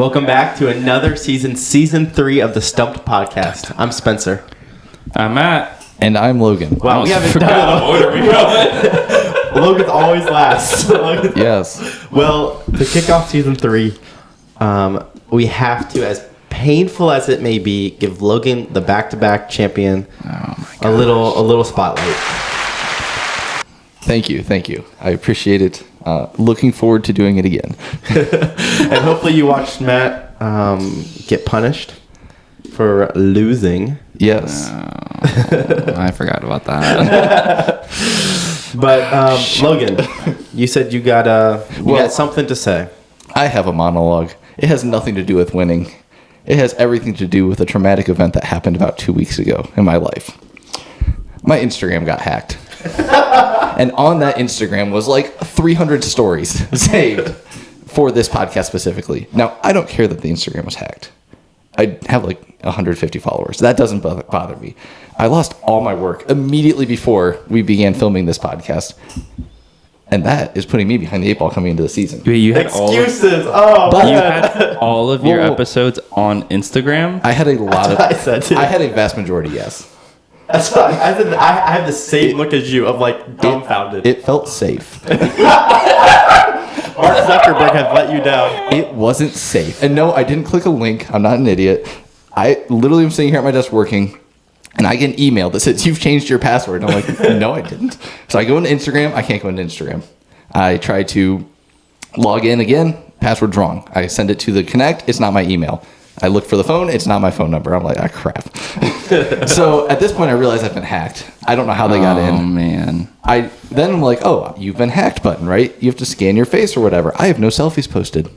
Welcome back to another season 3 of the Stumped podcast. I'm Spencer. I'm Matt. And I'm Logan. Wow, we haven't done the order we go. Logan's always last. Yes. Well, to kick off season 3, we have to, as painful as it may be, give Logan, the back-to-back champion, a little spotlight. Thank you. I appreciate it. Looking forward to doing it again. And hopefully you watched Matt get punished for losing. Yes. I forgot about that. But Logan, you said you got something to say. I have a monologue. It has nothing to do with winning. It has everything to do with a traumatic event that happened about 2 weeks ago in my life. My Instagram got hacked. And on that Instagram was like 300 stories saved for this podcast specifically. Now, I don't care that the Instagram was hacked. I have like 150 followers. That doesn't bother me. I lost all my work immediately before we began filming this podcast. And that is putting me behind the 8 ball coming into the season. Wait, you had Excuses. you had all of your episodes on Instagram? I had a lot of... I said too. I had a vast majority, yes. That's what I said. I have the same look as you of like dumbfounded. It felt safe. Mark Zuckerberg has let you down. It wasn't safe. And no, I didn't click a link. I'm not an idiot. I literally am sitting here at my desk working, and I get an email that says, "You've changed your password." And I'm like, no, I didn't. So I go into Instagram. I can't go into Instagram. I try to log in again. Password's wrong. I send it to the Connect. It's not my email. I look for the phone. It's not my phone number. I'm like, crap. So at this point, I realize I've been hacked. I don't know how they got in. Oh, man. Then I'm like, you've been hacked button, right? You have to scan your face or whatever. I have no selfies posted.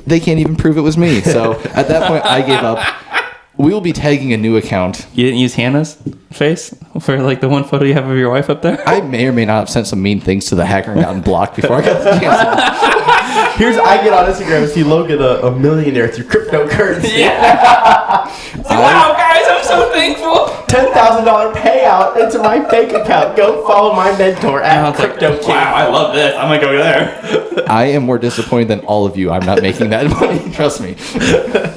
They can't even prove it was me. So at that point, I gave up. We will be tagging a new account. You didn't use Hannah's face for like the one photo you have of your wife up there? I may or may not have sent some mean things to the hacker and gotten blocked before I got the chance. I get on Instagram and see Logan a millionaire through cryptocurrency. Yeah. Wow, guys, I'm so thankful. $10,000 payout into my bank account. Go follow my mentor at Crypto King. Wow, I love this. I'm going to go there. I am more disappointed than all of you. I'm not making that money. Trust me.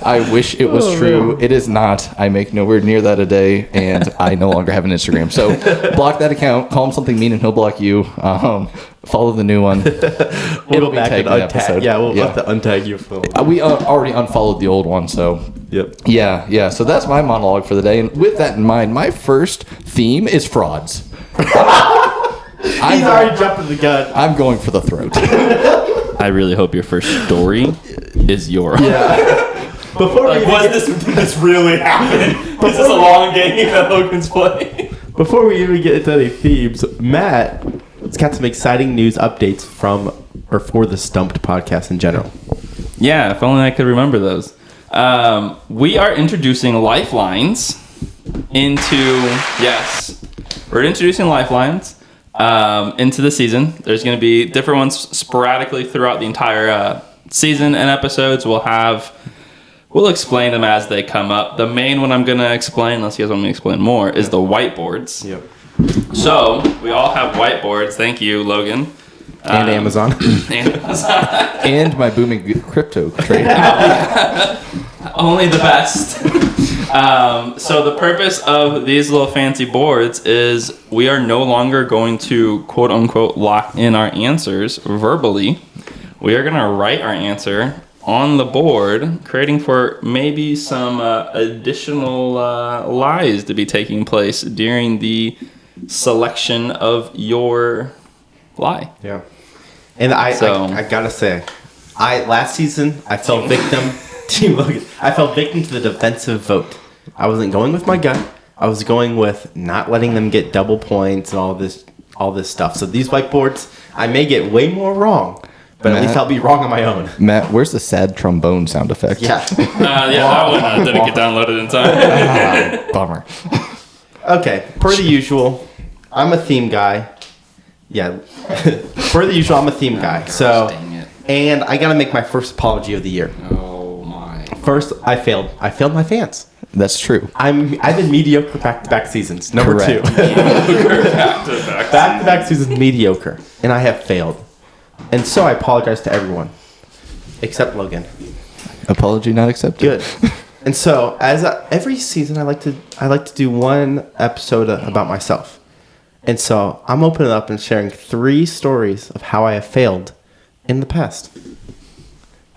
I wish it was true. Man. It is not. I make nowhere near that a day, and I no longer have an Instagram. So block that account. Call him something mean, and he'll block you. Follow the new one. It'll be tagged in the episode. Yeah, we'll have to untag you. We already unfollowed the old one, so... Yep. Yeah. So that's my monologue for the day. And with that in mind, my first theme is frauds. He's already jumping the gun. I'm going for the throat. I really hope your first story is your own. Yeah. This really happened? Is this a long game that Logan's playing? Before we even get into any themes, Matt has got some exciting news updates for the Stumped podcast in general. Yeah, if only I could remember those. We are introducing lifelines we're introducing lifelines into the season. There's going to be different ones sporadically throughout the entire season and episodes. We'll explain them as they come up. The main one I'm going to explain, unless you guys want me to explain more, is the whiteboards. Yep. So we all have whiteboards. Thank you, Logan. And Amazon. And my booming crypto trade. Only the best. So the purpose of these little fancy boards is we are no longer going to quote unquote lock in our answers verbally. We are going to write our answer on the board, creating for maybe some additional lies to be taking place during the selection of your lie. Yeah. And I gotta say, last season I fell victim to the defensive vote. I wasn't going with my gut. I was going with not letting them get double points and all this stuff. So these whiteboards, I may get way more wrong, but at least I'll be wrong on my own. Matt, where's the sad trombone sound effect? Yeah. That one didn't get downloaded in time. Bummer. Okay, per the usual, I'm a theme guy. Yeah. Per the usual, I'm a theme guy. So, dang it. And I gotta make my first apology of the year. Oh my. First, I failed. I failed my fans. That's true. I've been mediocre back-to-back seasons. Number Correct. 2. Back-to-back seasons mediocre. And I have failed. And so I apologize to everyone. Except Logan. Apology not accepted. Good. And so, every season, I like to do one episode about myself. And so, I'm opening up and sharing 3 stories of how I have failed in the past.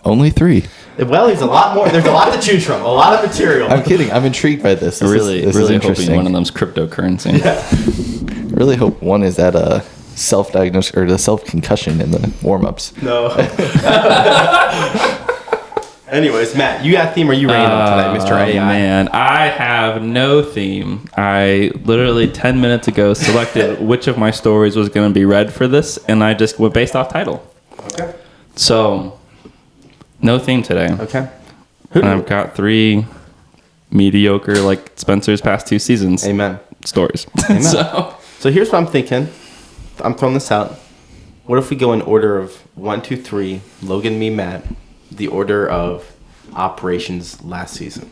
Only 3. Well, there's a lot more. There's a lot to choose from. A lot of material. I'm kidding. I'm intrigued by this. This Really is hoping interesting. one of them's cryptocurrency. I really hope one is that self-diagnosis or the self-concussion in the warm-ups. No. Anyways, Matt, you got a theme or you random tonight, Mr. AI? Man, I have no theme. I literally 10 minutes ago selected which of my stories was going to be read for this, and I just went based off title. Okay. So, no theme today. Okay. And I've got 3 mediocre, like Spencer's past 2 seasons. Amen. Stories. Amen. So here's what I'm thinking. I'm throwing this out. What if we go in order of 1, 2, 3, Logan, me, Matt, the order of operations last season?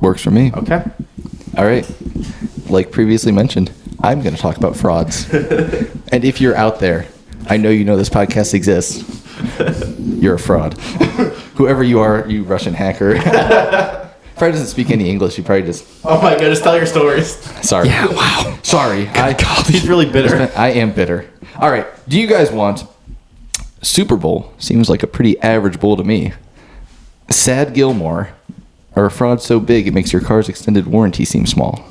Works for me. Okay. All right. Like previously mentioned, I'm going to talk about frauds. And if you're out there, I know you know this podcast exists. You're a fraud. Whoever you are, you Russian hacker. Probably doesn't speak any English. You probably just... Oh my goodness, tell your stories. Sorry. yeah, wow. Sorry. He's really bitter. I am bitter. All right. Do you guys want... Super Bowl seems like a pretty average bowl to me. Sad Gilmore, or a fraud so big it makes your car's extended warranty seem small.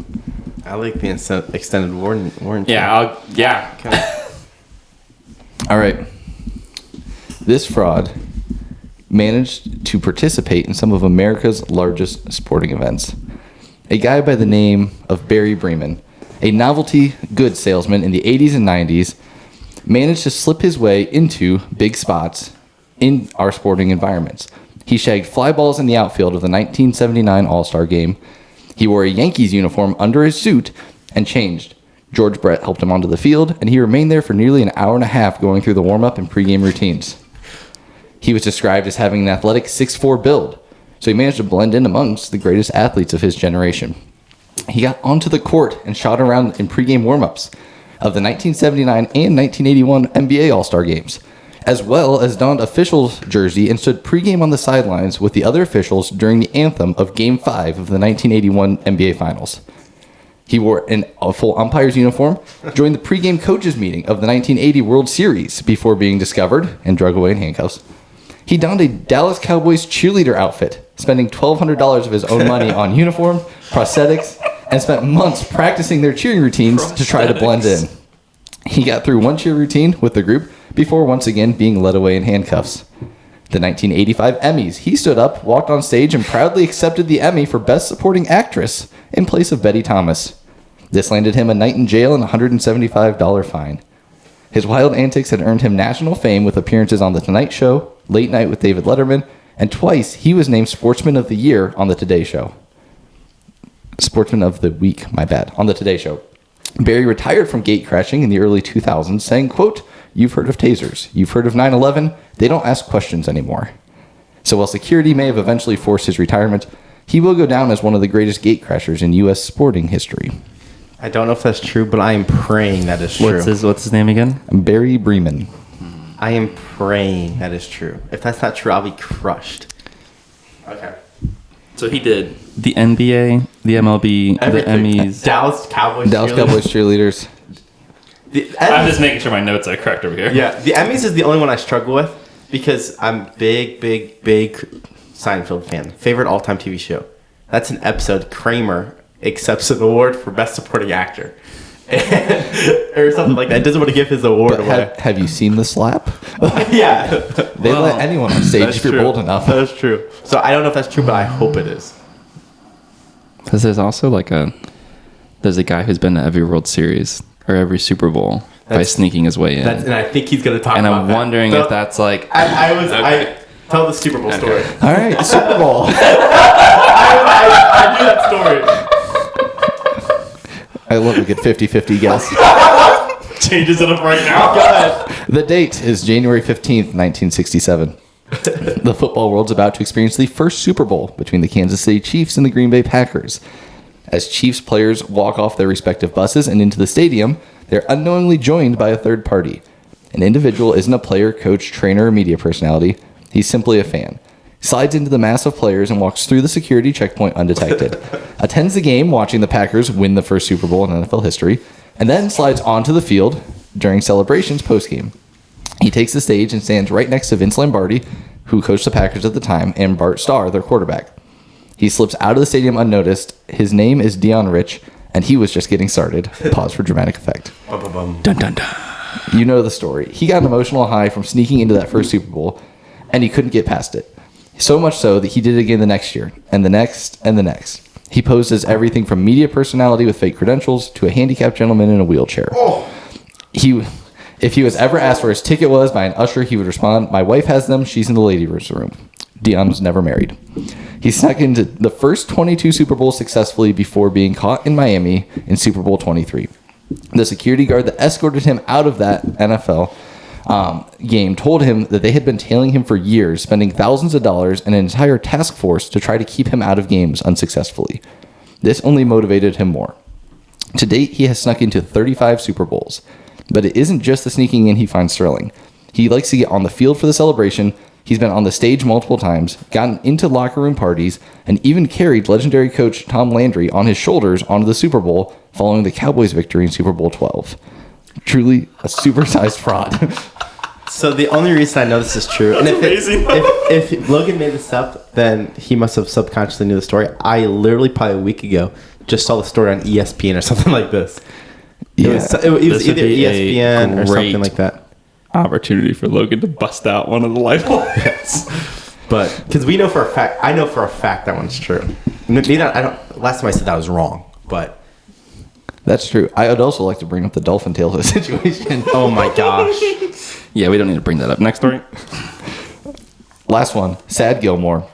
I like the extended warranty. Yeah, yeah. Okay. All right. This fraud managed to participate in some of America's largest sporting events. A guy by the name of Barry Bremen, a novelty goods salesman in the 80s and 90s, managed to slip his way into big spots in our sporting environments. He shagged fly balls in the outfield of the 1979 All-Star Game. He wore a Yankees uniform under his suit and changed. George Brett helped him onto the field, and he remained there for nearly an hour and a half going through the warm-up and pregame routines. He was described as having an athletic 6'4" build, so he managed to blend in amongst the greatest athletes of his generation. He got onto the court and shot around in pregame warm-ups of the 1979 and 1981 NBA All-Star Games, as well as donned official's jersey and stood pregame on the sidelines with the other officials during the anthem of Game 5 of the 1981 NBA Finals. He wore a full umpire's uniform, joined the pregame coaches meeting of the 1980 World Series before being discovered and drug away in handcuffs. He donned a Dallas Cowboys cheerleader outfit, spending $1,200 of his own money on uniform, prosthetics, and spent months practicing their cheering routines to try to blend in. He got through one cheer routine with the group before once again being led away in handcuffs. The 1985 Emmys, he stood up, walked on stage, and proudly accepted the Emmy for Best Supporting Actress in place of Betty Thomas. This landed him a night in jail and a $175 fine. His wild antics had earned him national fame with appearances on The Tonight Show, Late Night with David Letterman, and twice he was named Sportsman of the Year on The Today Show. Sportsman of the Week, my bad, on The Today Show. Barry retired from gate crashing in the early 2000s, saying, quote, "You've heard of tasers. You've heard of 9/11. They don't ask questions anymore." So while security may have eventually forced his retirement, he will go down as one of the greatest gate crashers in U.S. sporting history. I don't know if that's true, but I am praying that is true. What's his name again? Barry Bremen. I am praying that is true. If that's not true, I'll be crushed. Okay. So he did the NBA, the MLB, Everything. the Emmys. Dallas Cowboys cheerleaders. I'm just making sure my notes are correct over here. Yeah, the Emmys is the only one I struggle with because I'm big Seinfeld fan. Favorite all-time TV show. That's an episode Kramer accepts an award for Best Supporting Actor. Or something like that. Doesn't want to give his award away. Have you seen The Slap? Yeah. They let anyone on stage if you're bold enough. That's true. So I don't know if that's true, but I hope it is. Because there's also there's a guy who's been to every World Series or every Super Bowl by sneaking his way in. And I think he's going to talk and about I'm that. wondering if that's like... I tell the Super Bowl story. All right, Super Bowl. I knew that story. I love a good 50-50 guess. Changes it up right now. Go ahead. The date is January 15th, 1967. The football world's about to experience the first Super Bowl between the Kansas City Chiefs and the Green Bay Packers. As Chiefs players walk off their respective buses and into the stadium, they're unknowingly joined by a third party. An individual isn't a player, coach, trainer, or media personality. He's simply a fan. slides into the mass of players and walks through the security checkpoint undetected, attends the game watching the Packers win the first Super Bowl in NFL history, and then slides onto the field during celebrations postgame. He takes the stage and stands right next to Vince Lombardi, who coached the Packers at the time, and Bart Starr, their quarterback. He slips out of the stadium unnoticed. His name is Dion Rich, and he was just getting started. Pause for dramatic effect. Bum. Dun, dun, dun. You know the story. He got an emotional high from sneaking into that first Super Bowl, and he couldn't get past it. So much so that he did it again the next year, and the next, and the next. He posed as everything from media personality with fake credentials to a handicapped gentleman in a wheelchair. If he was ever asked where his ticket was by an usher, he would respond, "My wife has them. She's in the ladies' room." Dion was never married. He snuck into the first 22 Super Bowls successfully before being caught in Miami in Super Bowl 23. The security guard that escorted him out of that NFL game told him that they had been tailing him for years, spending thousands of dollars and an entire task force to try to keep him out of games unsuccessfully. This only motivated him more. To date, he has snuck into 35 Super Bowls. But it isn't just the sneaking in he finds thrilling. He likes to get on the field for the celebration. He's been on the stage multiple times, gotten into locker room parties, and even carried legendary coach Tom Landry on his shoulders onto the Super Bowl following the Cowboys' victory in Super Bowl 12. Truly a supersized fraud. So the only reason I know this is true, and if Logan made this up, then he must have subconsciously knew the story. I literally probably a week ago just saw the story on ESPN or something like this. It was either ESPN or something like that. Opportunity for Logan to bust out one of the lifelines. But because we know for a fact, I know for a fact that one's true. Maybe not, I don't. Last time I said that was wrong, but that's true. I would also like to bring up the dolphin tail situation. Oh my gosh. Yeah, we don't need to bring that up. Next story. Last one. Sad Gilmore.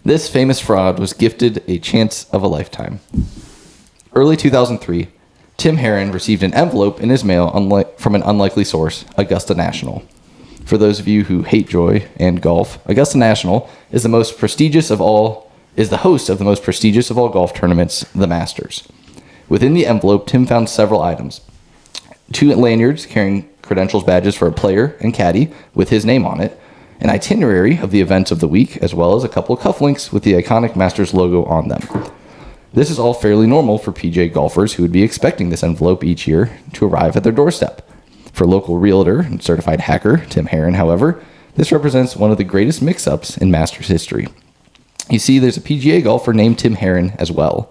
This famous fraud was gifted a chance of a lifetime. Early 2003. Tim Herron received an envelope in his mail from an unlikely source, Augusta National. For those of you who hate joy and golf, Augusta National is the host of the most prestigious of all golf tournaments, the Masters. Within the envelope, Tim found several items. 2 lanyards carrying credentials badges for a player and caddy with his name on it, an itinerary of the events of the week, as well as a couple of cufflinks with the iconic Masters logo on them. This is all fairly normal for PGA golfers who would be expecting this envelope each year to arrive at their doorstep. For local realtor and certified hacker Tim Herron, however, this represents one of the greatest mix-ups in Masters history. You see, there's a PGA golfer named Tim Herron as well.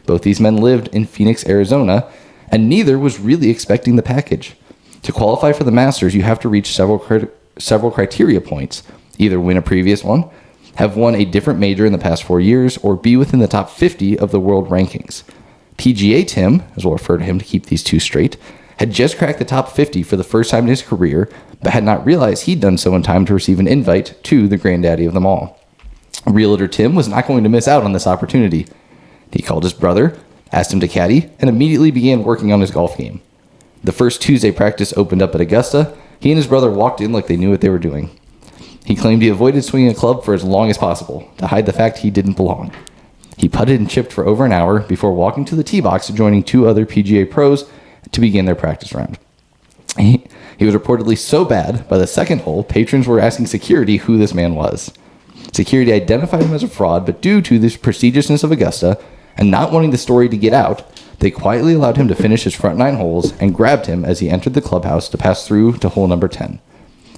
Both these men lived in Phoenix, Arizona, and neither was really expecting the package. To qualify for the Masters, you have to reach several criteria points, either win a previous one, have won a different major in the past 4 years, or be within the top 50 of the world rankings. PGA Tim, as we'll refer to him to keep these two straight, had just cracked the top 50 for the first time in his career, but had not realized he'd done so in time to receive an invite to the granddaddy of them all. Realtor Tim was not going to miss out on this opportunity. He called his brother, asked him to caddy, and immediately began working on his golf game. The first Tuesday practice opened up at Augusta. He and his brother walked in like they knew what they were doing. He claimed he avoided swinging a club for as long as possible to hide the fact he didn't belong. He putted and chipped for over an hour before walking to the tee box and joining 2 other PGA pros to begin their practice round. He was reportedly so bad, by the second hole, patrons were asking security who this man was. Security identified him as a fraud, but due to the prestigiousness of Augusta and not wanting the story to get out, they quietly allowed him to finish his front 9 holes and grabbed him as he entered the clubhouse to pass through to hole number 10.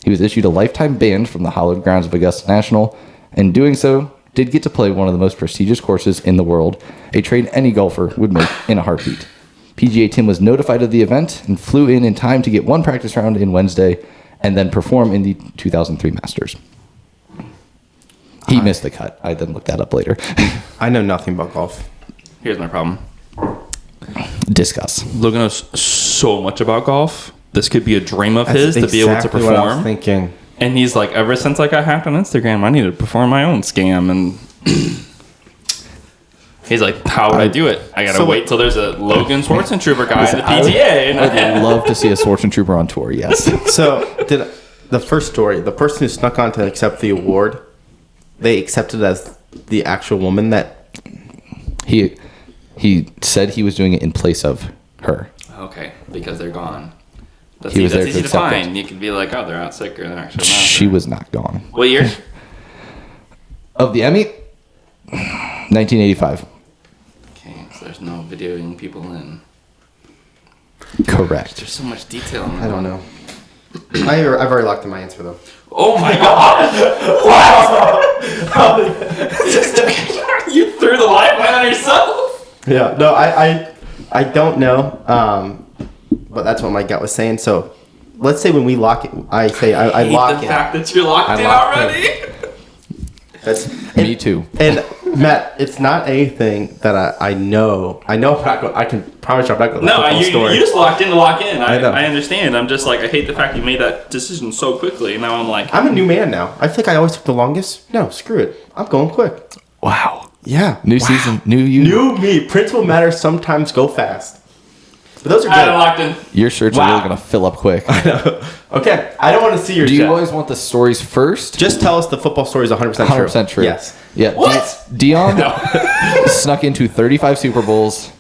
He was issued a lifetime ban from the hallowed grounds of Augusta National, and doing so, did get to play one of the most prestigious courses in the world, a trade any golfer would make in a heartbeat. PGA Tim was notified of the event and flew in time to get 1 practice round in Wednesday and then perform in the 2003 Masters. He missed the cut. I then looked that up later. I know nothing about golf. Here's my problem. Discuss. Logan knows so much about golf. This could be a dream of his to be able to perform. What I was thinking. And he's like, ever since I got hacked on Instagram, I need to perform my own scam. And he's like, how would I do it? I gotta wait till there's a Logan Schwarzentrooper guy in the PTA. I would love to see a Schwarzentrooper on tour. Yes. So did the first story, the person who snuck on to accept the award, they accepted it as the actual woman that he said he was doing it in place of her. Okay, because they're gone. That's He was there to easy to accept find. it. You could be like, oh, they're out sick or they're actually not. She was not gone. What year? Of the Emmy, 1985. Okay, so there's no videoing people in. Correct. There's so much detail in that. I don't know. I've already locked in my answer though. Oh my god! What? You threw the lifeline on yourself? Yeah. No, I don't know. But that's what my gut was saying. So let's say when we lock it, I say I lock the in. fact that you're locked in locked already. Me too. And Matt, it's not anything that I know. I know I'm not going. I can promise you I'm not going to No, the you story. just locked in to lock in. I know. I understand. I'm just like, I hate the fact you made that decision so quickly. Now I'm like, I'm a new man now. I think I always took the longest. No, screw it. I'm going quick. Wow. Yeah. New season, new you. New me. Principal matters sometimes go fast. But those are I good. locked in. Your shirts are really going to fill up quick. Okay. I don't want to see your Do you jet. always want the stories first? Just tell us the football story is 100% true. 100% true. Yes. Yeah. What? Dion snuck into 35 Super Bowls.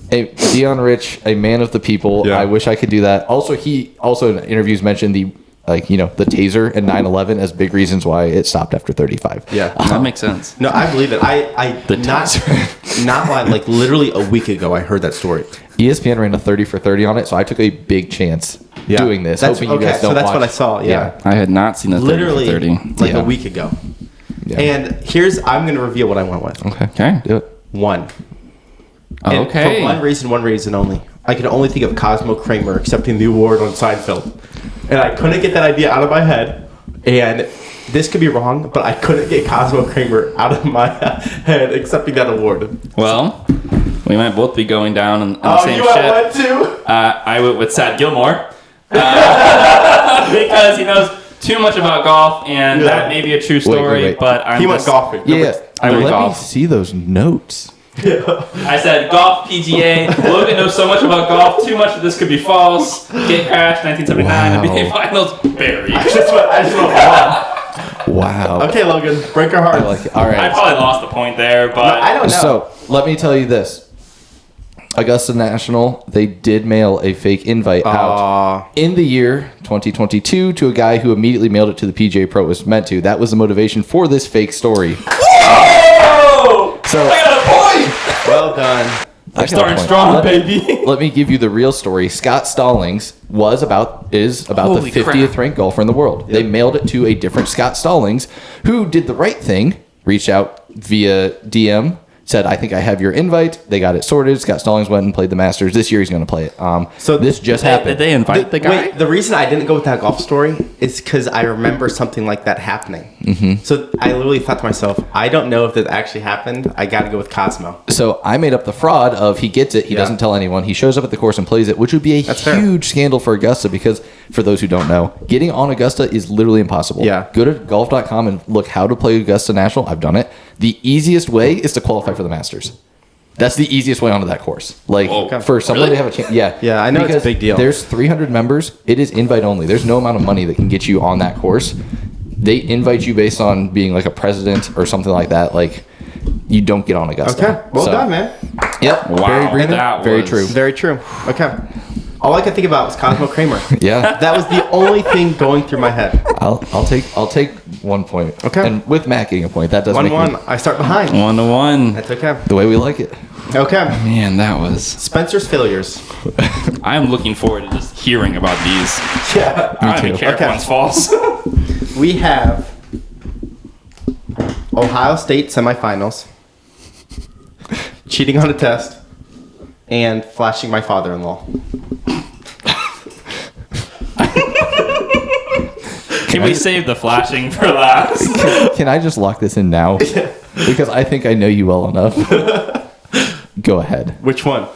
Dion Rich, a man of the people. Yeah. I wish I could do that. Also, he in interviews mentioned the taser and 9/11 as big reasons why it stopped after 35. Yeah. That makes sense. No, I believe it. Not like literally a week ago I heard that story. ESPN ran a 30 for 30 on it, so I took a big chance doing this, hoping you guys don't so that's watch. what I saw. Yeah. I had not seen the 30 Literally for 30. like Yeah. a week ago. Yeah. And I'm going to reveal what I went with. Okay, do it. One. And Okay. For one reason only. I could only think of Cosmo Kramer accepting the award on Seinfeld. And I couldn't get that idea out of my head. And this could be wrong, but I couldn't get Cosmo Kramer out of my head accepting that award. Well, we might both be going down in the same you shit. went one too? I went with Sad Gilmore because he knows too much about golf, and that may be a true story. wait. But I'm He went just- golfing. Yeah, I went let golf. me see those notes. I said golf, PGA. Logan knows so much about golf. Too much of this could be false. Get crashed, 1979 Wow. NBA Finals. Buried. I just went one. Wow. Okay, Logan, break our hearts. I like it. All right. I probably lost the point there, but I don't know. So let me tell you this. Augusta National, they did mail a fake invite out in the year 2022 to a guy who immediately mailed it to the PGA Pro it was meant to. That was the motivation for this fake story. oh, So I got a point. Well done. I got a Starting point. strong, baby. Let me give you the real story. Scott Stallings is about the Holy 50th crap. ranked golfer in the world. They mailed it to a different Scott Stallings who did the right thing, reached out via DM, said, I think I have your invite. They got it sorted. Scott Stallings went and played the Masters. This year he's going to play it. So this just happened. Did they invite the guy? Wait, the reason I didn't go with that golf story is because I remember something like that happening. Mm-hmm. So I literally thought to myself, I don't know if that actually happened. I got to go with Cosmo. So I made up the fraud of he gets it, he doesn't tell anyone, he shows up at the course and plays it, which would be a fair. huge scandal for Augusta because, for those who don't know, getting on Augusta is literally impossible. Yeah. Go to golf.com and look how to play Augusta National. I've done it. The easiest way is to qualify for the Masters. That's the easiest way onto that course. Like, Whoa, for someone really? to have a chance. Yeah. Yeah, I know it's a Because big deal. There's 300 members. It is invite only. There's no amount of money that can get you on that course. They invite you based on being like a president or something like that. Like, you don't get on Augusta. Okay, well done, man. Yep. Wow, Very breathing. that Very was- true. Very true. Okay. All I could think about was Cosmo Kramer. Yeah. That was the only thing going through my head. I'll take 1 point. Okay. And with Matt getting a point, that does make 1-1. me I start behind. 1-1. That's okay. the way we like it. Okay. Man, that was. Spencer's failures. I'm looking forward to just hearing about these. Yeah. I don't even too. care if Okay. one's false. We have Ohio State semifinals, cheating on a test, and flashing my father-in-law. Can we save the flashing for last? Can I just lock this in now? Because I think I know you well enough. Go ahead. Which one?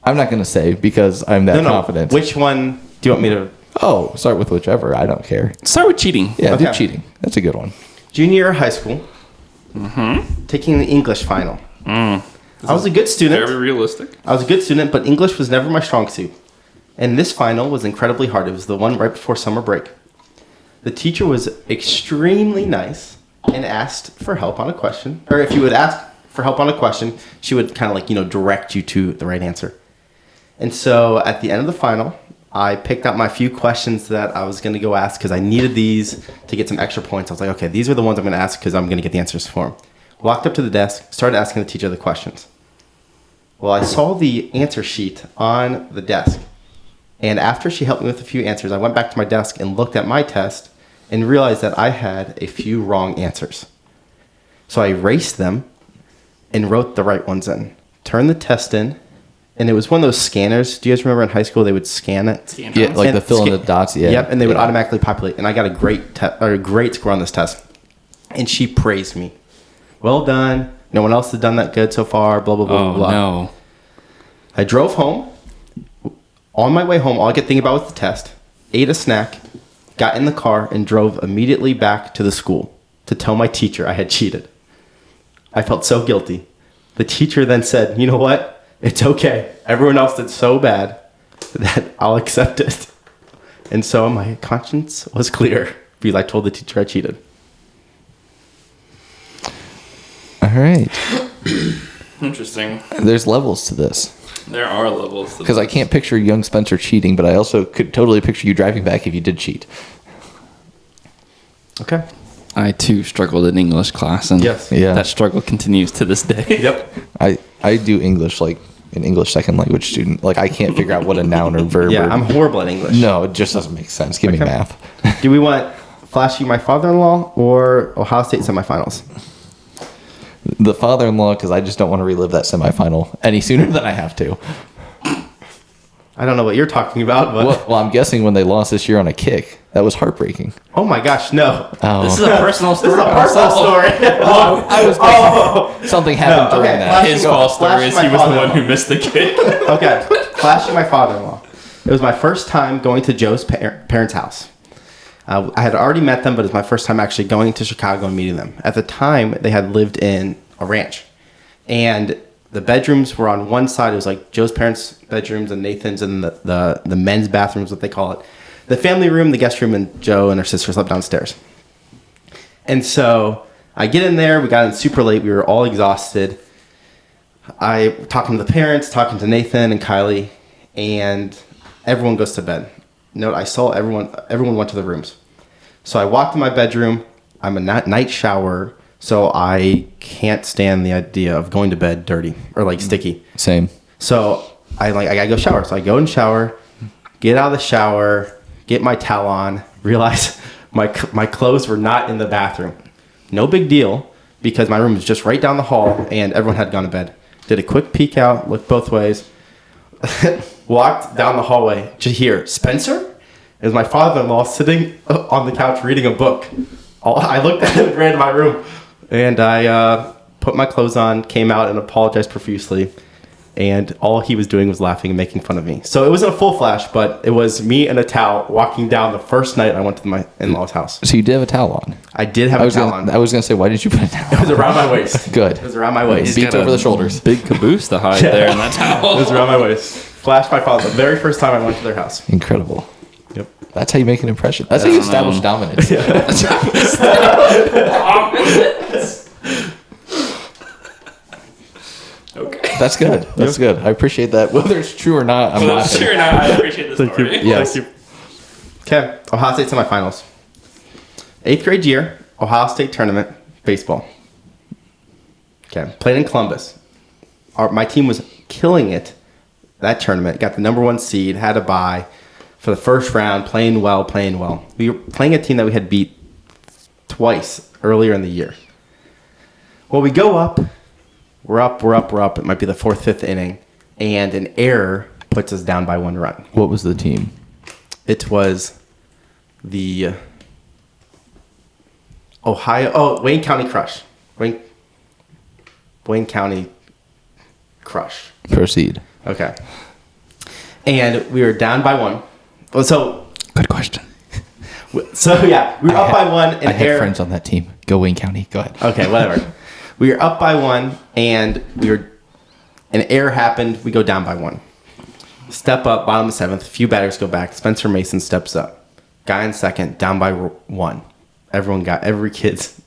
I'm not going to say because I'm that confident. Which one do you want me to? Oh, start with whichever. I don't care. Start with cheating. Yeah, do Okay. cheating. That's a good one. Junior year of high school. Taking the English final. I was a good student. Very realistic. I was a good student, but English was never my strong suit. And this final was incredibly hard. It was the one right before summer break. The teacher was extremely nice and asked for help on a question. Or if you would ask for help on a question, she would kind of like, direct you to the right answer. And so at the end of the final, I picked out my few questions that I was going to go ask because I needed these to get some extra points. I was like, okay, these are the ones I'm going to ask because I'm going to get the answers for them. Walked up to the desk, started asking the teacher the questions. Well, I saw the answer sheet on the desk. And after she helped me with a few answers, I went back to my desk and looked at my test and realized that I had a few wrong answers. So I erased them and wrote the right ones in. Turned the test in. And it was one of those scanners. Do you guys remember in high school they would scan it? Yeah, like the fill in the dots. Yeah. Yep, and they would automatically populate. And I got a great score on this test. And she praised me. Well done. No one else has done that good so far. Blah blah blah blah. No. I drove home. On my way home, all I could think about was the test. Ate a snack, got in the car, and drove immediately back to the school to tell my teacher I had cheated. I felt so guilty. The teacher then said, "You know what? It's okay. Everyone else did so bad that I'll accept it." And so my conscience was clear because I told the teacher I cheated. All right. Interesting. There's levels to this. There are levels. Because I can't picture young Spencer cheating, but I also could totally picture you driving back if you did cheat. Okay. I too struggled in English class, and Yes. Yeah. that struggle continues to this day. Yep. I do English like an English second language student. Like I can't figure out what a noun or verb. Yeah, or, I'm horrible at English. No, it just doesn't make sense. Give me Okay. math. Do we want Flashy My Father-in-Law or Ohio State semifinals? The father-in-law, because I just don't want to relive that semifinal any sooner than I have to. I don't know what you're talking about, but Well, I'm guessing when they lost this year on a kick, that was heartbreaking. oh my gosh, no. Oh, This is a personal story. This is a personal story. I was guessing something happened No, during okay, that. His Go. false story Flash is my he was the one father-in-law. who missed the kick. Okay, Flashing My Father-in-Law. It was my first time going to Joe's parents' house. I had already met them, but it was my first time actually going to Chicago and meeting them. At the time, they had lived in a ranch. And the bedrooms were on one side. It was like Joe's parents' bedrooms and Nathan's, and the men's bathrooms, what they call it. The family room, the guest room, and Joe and her sister slept downstairs. And so I get in there. We got in super late. We were all exhausted. I talking to the parents, talking to Nathan and Kylie, and everyone goes to bed. Note, I saw everyone went to the rooms. So I walked in my bedroom. I'm a night shower. So I can't stand the idea of going to bed dirty or like sticky. Same. So I gotta go shower. So I go and shower, get out of the shower, get my towel on, realize my clothes were not in the bathroom. No big deal because my room was just right down the hall and everyone had gone to bed. Did a quick peek out, looked both ways, walked down the hallway to hear Spencer. It was my father-in-law sitting on the couch reading a book. I looked at him and ran to my room. And I put my clothes on, came out, and apologized profusely. And all he was doing was laughing and making fun of me. So it wasn't a full flash, but it was me and a towel walking down the first night I went to my in-laws' house. So you did have a towel on. I did have a towel on. I was going to say, why didn't you put a towel It was on? around my waist. Good. It was around my waist. Beat over the shoulders. Big caboose to hide there in that towel. It was around my waist. Flashed my father the very first time I went to their house. Incredible. Yep. That's how you make an impression. That's how you establish dominance. Okay. That's good. That's good. I appreciate that. Whether it's true or not, I'm Well, laughing. sure enough, I appreciate the story. Yes. Okay, Ohio State semifinals. 8th grade year, Ohio State tournament, baseball. Okay, played in Columbus. My team was killing it that tournament. Got the number 1 seed, had a bye for the first round, playing well. We were playing a team that we had beat twice earlier in the year. Well, we go up. We're up. It might be the 4th, 5th inning. And an error puts us down by 1 run. What was the team? It was the Wayne County Crush. Wayne County Crush. Proceed. Okay. And we were down by 1. Well, so Good question. yeah, we were up by 1. I had friends on that team. Go Wayne County. Go ahead. Okay, whatever. We were up by 1, and an error happened. We go down by 1. Step up, bottom of 7th. A few batters go back. Spencer Mason steps up. Guy in second, down by 1. Everyone got every kid's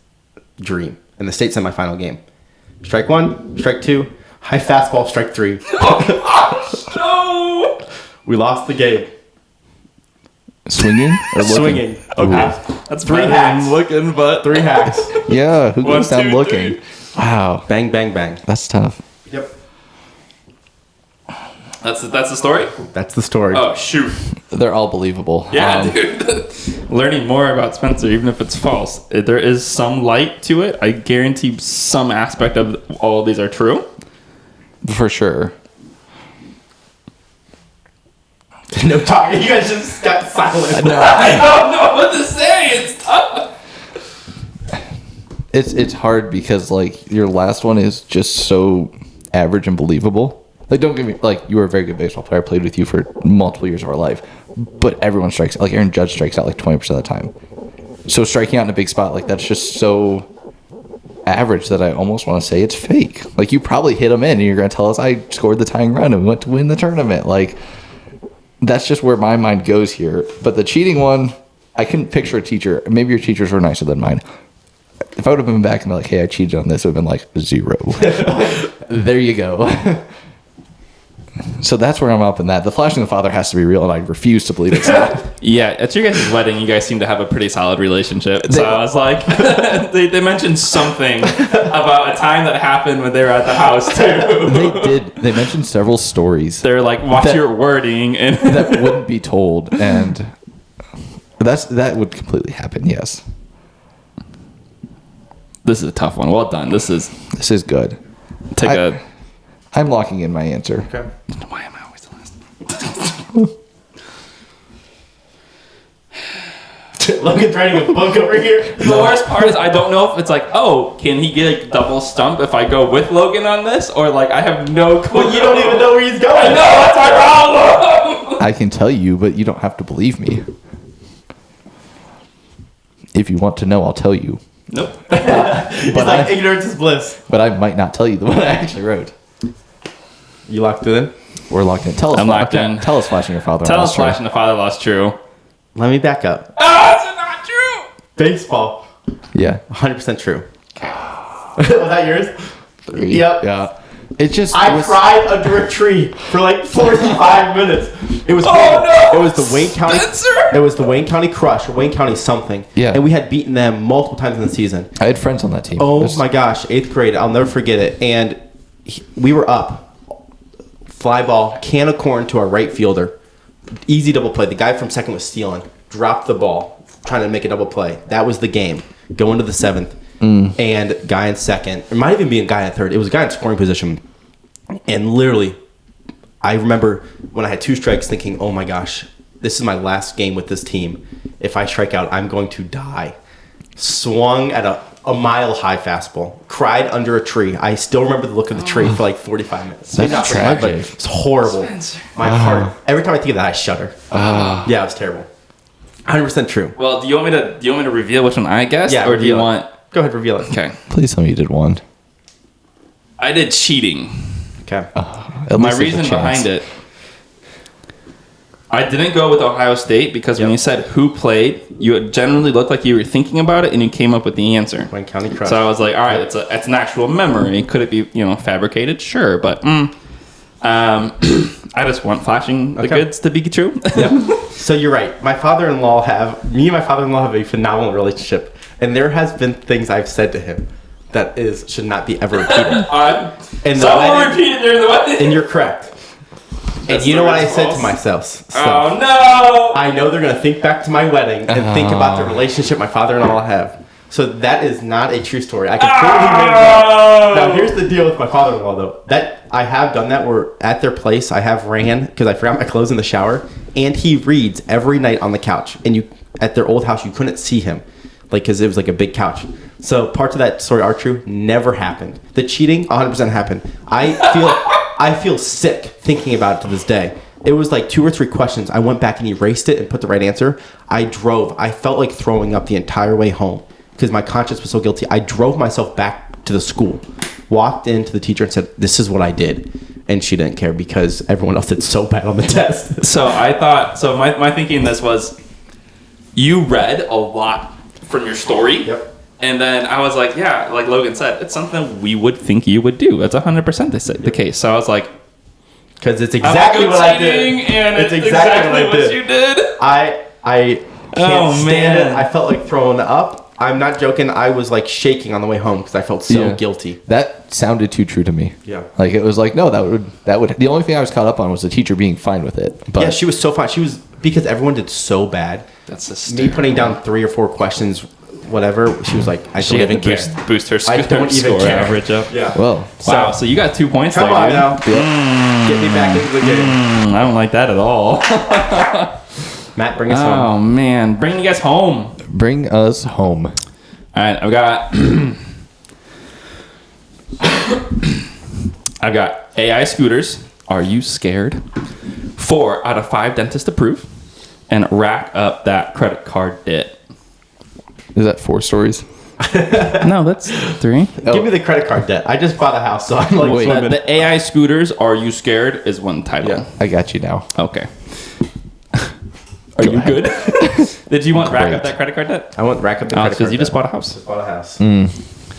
dream in the state semifinal game. Strike 1, strike 2, high fastball, strike 3. No! We lost the game. Swinging or looking? Swinging. Okay. That's 3 better than hacks. Looking, but 3 hacks. Yeah, who goes 1, down 2, looking? 3. Wow, Bang, bang, bang. that's tough. Yep. That's the story. That's the story. Oh shoot. They're all believable. Yeah, dude. Learning more about Spencer, even if it's false, there is some light to it. I guarantee some aspect of all of these are true. For sure. No talking. You guys just got silent. I don't know what to say. It's tough. It's hard because like your last one is just so average and believable. Like, don't get me, like, you were a very good baseball player. I played with you for multiple years of our life. But everyone strikes, like, Aaron Judge strikes out like 20% of the time. So striking out in a big spot, like, that's just so average that I almost want to say it's fake. Like, you probably hit him in and you're going to tell us I scored the tying run and went to win the tournament. Like, that's just where my mind goes here. But the cheating one, I couldn't picture a teacher. Maybe your teachers were nicer than mine. If I would have been back and been like, hey, I cheated on this, it would have been like 0. There you go. So that's where I'm up in that. The flashing the father has to be real, and I refuse to believe it's not. Yeah, at your guys' wedding, you guys seem to have a pretty solid relationship. So I was like, they mentioned something about a time that happened when they were at the house too. They did. They mentioned several stories They're like, watch your wording, and that wouldn't be told, and that would completely happen. Yes, this is a tough one. Well done. This is good. I'm locking in my answer. Okay. Why am I always the last? Logan's writing a book over here. The worst part is I don't know if it's like, oh, can he get a double stump if I go with Logan on this, or like I have no clue. But you don't even know where he's going. I know, that's my problem. I can tell you, but you don't have to believe me. If you want to know, I'll tell you. Nope. He's like, ignorance is bliss. But I might not tell you the one I actually wrote. You locked it in? We're locked in. Tell us. I'm locked in. Tell us, flashing your father. Tell us flashing the father-in-law's true. Let me back up. Oh, it's not true. Baseball. Yeah. 100% true. Was that yours? 3. Yep. Yeah. I cried under a tree for like 45 minutes. It was Oh, no! It was the Wayne County. Spencer! It was the Wayne County Crush, or Wayne County something. Yeah. And we had beaten them multiple times in the season. I had friends on that team. Oh my gosh, 8th grade. I'll never forget it. And we were up. Fly ball, can of corn to our right fielder. Easy double play. The guy from second was stealing. Dropped the ball, trying to make a double play. That was the game. Go into the 7th. And guy in second. It might even be a guy in third. It was a guy in scoring position. And literally, I remember when I had 2 strikes thinking, oh my gosh, this is my last game with this team. If I strike out, I'm going to die. Swung at a mile-high fastball. Cried under a tree. I still remember the look of the tree for like 45 minutes. That's Not very much, but tragic. it's horrible. Spencer. My heart. Every time I think of that, I shudder. Yeah, it was terrible. 100% true. Well, do you want me to reveal which one I guessed, Yeah, or do you reveal it. want? Go ahead, reveal it. Okay, Please tell me you did one. I did cheating. Okay. At My least there's a reason chance. behind it. I didn't go with Ohio State because when you said who played, you generally looked like you were thinking about it and you came up with the answer. Wayne County Crush. So I was like, all right, it's an actual memory. Could it be, fabricated? Sure, but I just want flashing the goods to be true. So you're right. Me and my father-in-law have a phenomenal relationship. And there has been things I've said to him that should not be ever repeated. And Someone repeated during the wedding. And you're correct. And you know what I said to myself? So Oh no! I know they're going to think back to my wedding and think about the relationship my father-in-law have. So that is not a true story. I completely made it up. Now here's the deal with my father-in-law though. That I have done that where at their place I have ran because I forgot my clothes in the shower, and he reads every night on the couch. And at their old house you couldn't see him, like because it was like a big couch. So parts of that story are true. Never happened. The cheating 100% happened. I feel sick thinking about it to this day. It was like 2 or 3 questions. I went back and erased it and put the right answer. I drove. I felt like throwing up the entire way home because my conscience was so guilty. I drove myself back to the school, walked into the teacher and said, this is what I did. And she didn't care because everyone else did so bad on the test. So I thought, my thinking in this was, you read a lot from your story. Yep. And then I was like, yeah, like Logan said, it's something we would think you would do. That's 100% the case. So I was like, because it's exactly what I did. And it's exactly what you did. I can't stand it. man. I felt like throwing up. I'm not joking. I was like shaking on the way home because I felt so guilty. That sounded too true to me. Yeah. Like it was like, no, that would. The only thing I was caught up on was the teacher being fine with it. But Yeah, she was so fine. She was, because everyone did so bad. That's Me putting down 3 or 4 questions, whatever. She was like, I She don't had even to care. boost her I don't even score care. average up. Yeah. well, Wow, so you got 2 points Come there, on dude. now. Get me back into the game. I don't like that at all. Matt, bring us home. Oh, man. Bring you guys home. bring us home. All right, I've got AI scooters. Are you scared? 4 out of 5 dentists approve. And rack up that credit card debt. Is that 4 stories? No, that's 3. Give me the credit card debt. I just bought a house, so I'm like, Wait. The AI scooters, Are You Scared, is one title. Yeah. I got you now. Okay. Are you good? Did you want rack Great. up that credit card debt? I want rack up the Oh, credit because card you just debt. bought a house. Just bought a house.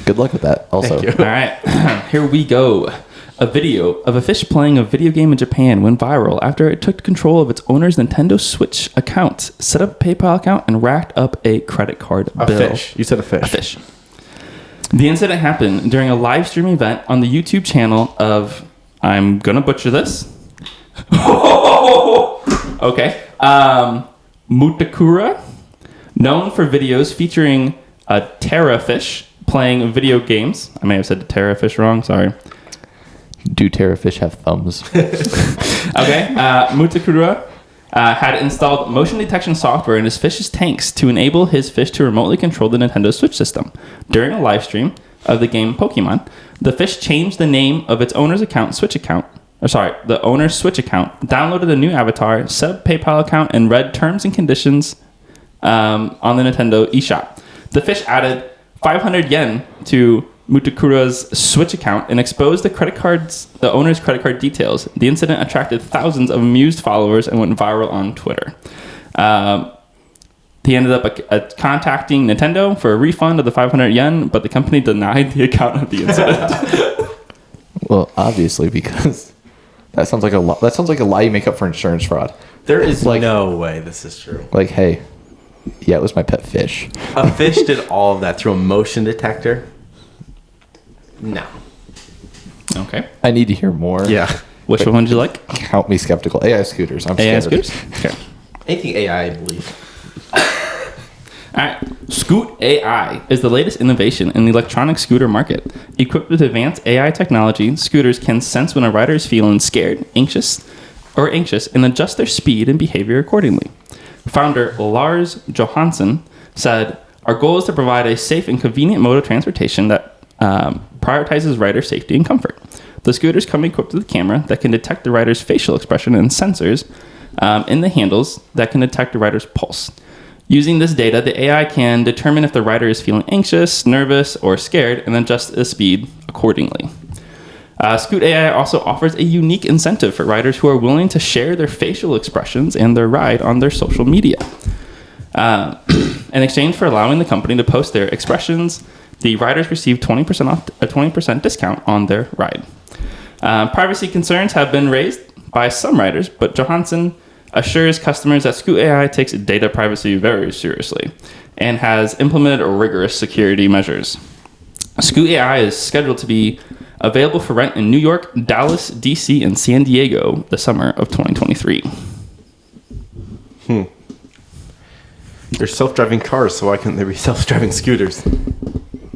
Good luck with that. Also, Thank you. All right, here we go. A video of a fish playing a video game in Japan went viral after it took control of its owner's Nintendo Switch account, set up a PayPal account, and racked up a credit card A bill. fish. You said a fish. A fish. The incident happened during a live stream event on the YouTube channel of, I'm gonna butcher this. Okay. Mutakura, known for videos featuring a Terra fish playing video games. I may have said Terra fish wrong, sorry. do terrafish have thumbs? Okay, Mutakura had installed motion detection software in his fish's tanks to enable his fish to remotely control the Nintendo Switch system. During a live stream of the game Pokemon, the fish changed the name of its owner's account, the owner's Switch account, downloaded a new avatar, set up a PayPal account, and read terms and conditions on the Nintendo eShop. The fish added 500 yen to Mutakura's Switch account and exposed the owner's credit card details. The incident attracted thousands of amused followers and went viral on Twitter. He ended up contacting Nintendo for a refund of the 500 yen, but the company denied the account of the incident. Well, obviously, because that sounds like a lie you make up for insurance fraud. There is no way this is true. Like, hey, yeah, it was my pet fish. A fish did all of that through a motion detector? No. Okay. I need to hear more. Yeah. Which one would you like? Count me skeptical. AI scooters. I'm AI scared. scooters? Okay. Anything AI, I believe. All right. Scoot AI is the latest innovation in the electronic scooter market. Equipped with advanced AI technology, scooters can sense when a rider is feeling scared, anxious, and adjust their speed and behavior accordingly. Founder Lars Johansson said, "Our goal is to provide a safe and convenient mode of transportation that prioritizes rider safety and comfort. The scooters come equipped with a camera that can detect the rider's facial expression and sensors in the handles that can detect the rider's pulse. Using this data, the AI can determine if the rider is feeling anxious, nervous, or scared and adjust the speed accordingly." Scoot AI also offers a unique incentive for riders who are willing to share their facial expressions and their ride on their social media. In exchange for allowing the company to post their expressions, the riders receive 20% off, a 20% discount on their ride. Privacy concerns have been raised by some riders, but Johansson assures customers that Scoot AI takes data privacy very seriously and has implemented rigorous security measures. Scoot AI is scheduled to be available for rent in New York, Dallas, DC, and San Diego the summer of 2023. They're self-driving cars, so why couldn't they be self-driving scooters?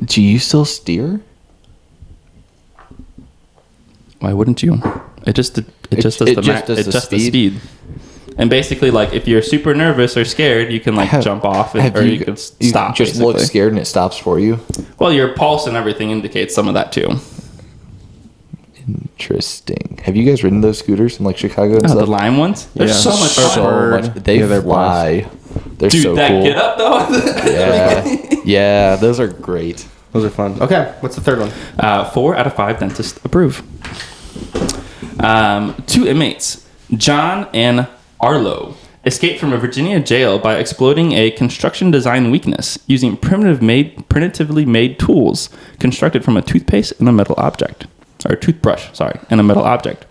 Do you still steer? Why wouldn't you? It just does the speed. And basically, like, if you're super nervous or scared, you can jump off or you can stop. You just look scared and it stops for you. Well, your pulse and everything indicates some of that too. Interesting. Have you guys ridden those scooters in like Chicago and Oh, stuff? the Lime ones? They're so much fun. So much. They fly. They're Dude, so that cool. get up though. Yeah, those are great. Those are fun. Okay, what's the third one? 4 out of 5 dentists approve. 2 inmates, John and Arlo, escaped from a Virginia jail by exploiting a construction design weakness using primitively made tools constructed from a toothpaste and a metal object. Or toothbrush, and a metal object.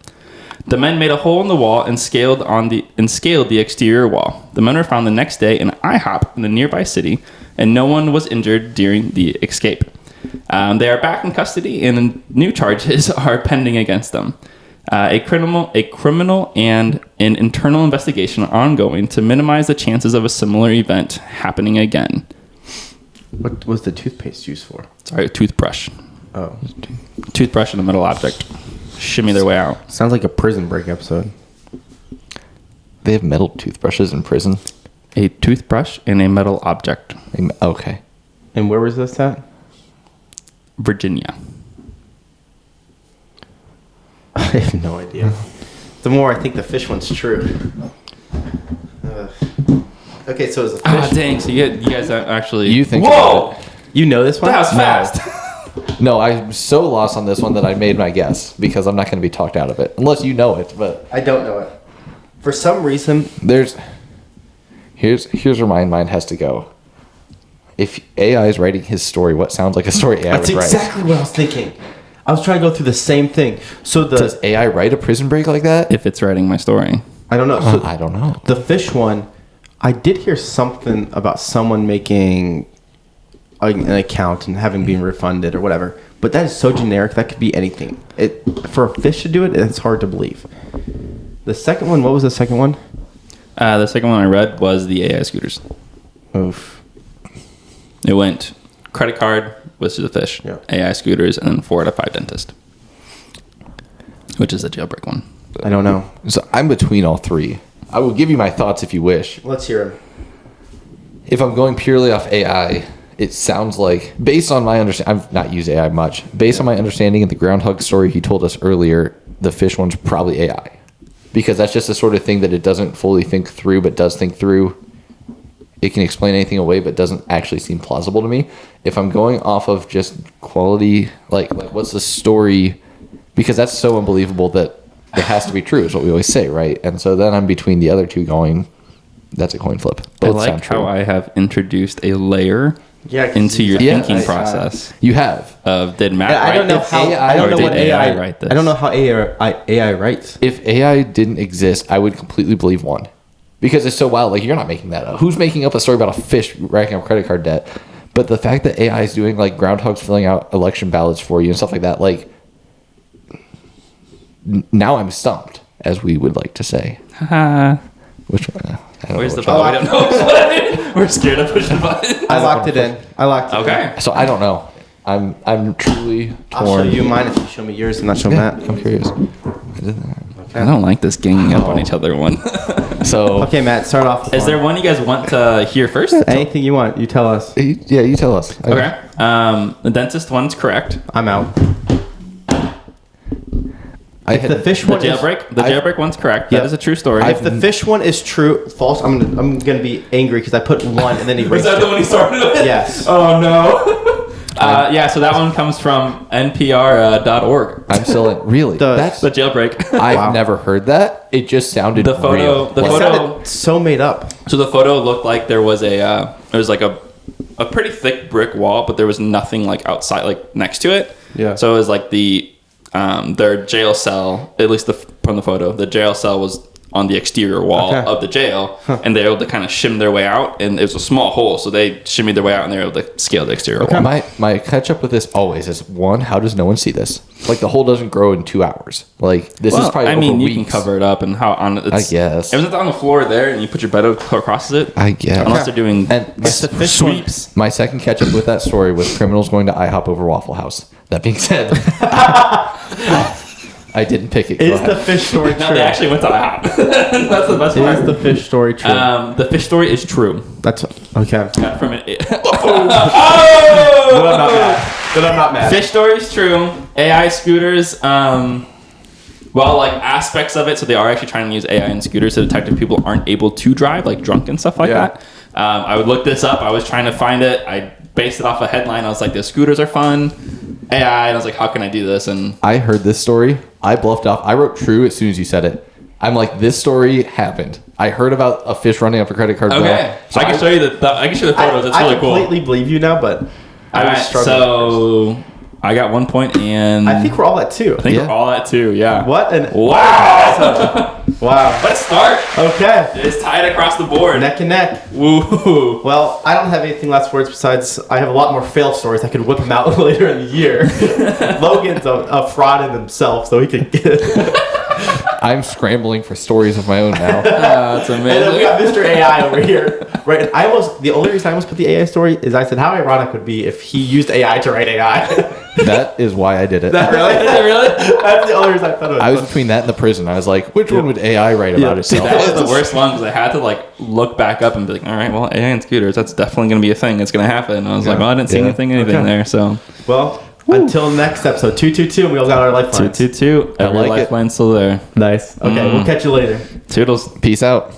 The men made a hole in the wall and scaled the exterior wall. The men were found the next day in IHOP in the nearby city, and no one was injured during the escape. They are back in custody, and new charges are pending against them. A criminal and an internal investigation are ongoing to minimize the chances of a similar event happening again. What was the toothpaste used for? Sorry, a toothbrush. Oh. Toothbrush and a metal object. Shimmy their way out. Sounds like a Prison Break episode. They have metal toothbrushes in prison? A toothbrush and a metal object. Okay. And where was this at? Virginia. I have no idea. The more I think the fish one's true. Okay, so it's a fish. Ah, dang. So you guys actually... You think Whoa! about it. You know this one? That was fast. No, I'm so lost on this one that I made my guess because I'm not going to be talked out of it unless you know it. But I don't know it. For some reason, here's where my mind has to go. If AI is writing his story, what sounds like a story AI that's would write? exactly what I was thinking. I was trying to go through the same thing. So Does AI write a Prison Break like that? If it's writing my story. I don't know. So I don't know. The fish one, I did hear something about someone making an account and having been refunded or whatever. But that is so generic. That could be anything. For a fish to do it, it's hard to believe. The second one, what was the second one? The second one I read was the AI scooters. Oof. It went credit card, which is a fish, Yeah. AI scooters, and then 4 out of 5 dentist, which is the jailbreak one. I don't know. So I'm between all three. I will give you my thoughts if you wish. Let's hear him. If I'm going purely off AI, it sounds like, based on my understanding, I've not used AI much. Based on my understanding of the groundhog story he told us earlier, the fish one's probably AI. Because that's just the sort of thing that it doesn't fully think through, but does think through. It can explain anything away, but doesn't actually seem plausible to me. If I'm going off of just quality, like what's the story? Because that's so unbelievable that it has to be true, is what we always say, right? And so then I'm between the other two going, that's a coin flip. Both I like sound true. how I have introused a layer 'cause into your Yeah, thinking I- process You have. of did Matt I write don't know this? how. I don't or know did what AI write this? I don't know how AI writes. If AI didn't exist, I would completely believe one. Because it's so wild. Like, you're not making that up. Who's making up a story about a fish racking up credit card debt? But the fact that AI is doing, like, groundhogs filling out election ballots for you and stuff like that, like, now I'm stumped, as we would like to say. Haha. Which one? I don't Where's know the which one. button? We don't know. We're scared of pushing the button. I locked it in. Okay. So I don't know. I'm truly torn. I'll show you mine if you show me yours and not show Matt. I'm curious. I don't like this ganging up on each other one. So Okay, Matt, start off. Is there one you guys want to hear first? anything you want? You tell us. yeah, you tell us. Okay. The dentist one's correct. I'm out. I If had the fish The one is, jailbreak one's correct. Yep. That is a true story. if the fish one is true, false, I'm gonna be angry because I put one and then he Was erased that the it. one he started with? Yes. Oh no. Yeah, so that one comes from npr.org. I'm still in. Really? That's The jailbreak. I've Wow. never heard that. It just sounded The photo- real. the It photo- sounded so made up. So the photo looked like there was a pretty thick brick wall, but there was nothing like outside, like next to it. Yeah. So it was like their jail cell, at least from the photo, the jail cell was on the exterior wall Okay. of the jail, and they were able to kind of shim their way out, and it was a small hole, so they shimmied their way out, and they were able to scale the exterior wall. My catch up with this always is one, how does no one see this? Like, the hole doesn't grow in 2 hours. Like, this is probably over you weeks. can cover it up, and how on it's, I guess. It wasn't on the floor there, and you put your bed across it. I guess. Unless they're doing And sweeps. my second catch up with that story was criminals going to IHOP over Waffle House. That being said, I didn't pick it. Go Is the ahead. fish story No, true? they actually went to IHOP. That's the best part. Is the fish story true? The fish story is true. That's okay. Got from it. But I'm not mad. But I'm not mad. Fish story is true. AI scooters, well, like aspects of it, so they are actually trying to use AI in scooters to detect if people aren't able to drive, like drunk and stuff like Yeah. that. I would look this up. I was trying to find it. I based it off a headline. I was like, the scooters are fun. AI, and I was like, how can I do this? And I heard this story. I bluffed off. I wrote true as soon as you said it. I'm like, this story happened. I heard about a fish running up a credit card bill. okay, so I can show you I can show you the photos. It's I really cool. completely believe you now, but I was Alright, struggling. so I got 1 point, and I think we're all at 2. I think we're all at 2. Yeah. What an wow! Wow. Let's start. Okay. It's tied across the board. Neck and neck. Woo! Well, I don't have anything last words besides I have a lot more fail stories. I could whip them out later in the year. Logan's a fraud in himself, so he could get I'm scrambling for stories of my own now. That's And then we got amazing. Mr. AI over here. Right. And the only reason I almost put the AI story is I said how ironic would be if he used AI to write AI. That is why I did it. Really? Really? That's the only reason I thought it was. I was between that and the prison. I was like, which one would AI write about See, itself? that was the worst one because I had to like look back up and be like, all right, well, AI and scooters, that's definitely going to be a thing. It's going to happen. And I was like, well, I didn't see anything there. So, Well, until next episode, 222, and we all got our lifelines. 222. Every like it. lifeline's still there. Nice. Okay, we'll catch you later. Toodles. Peace out.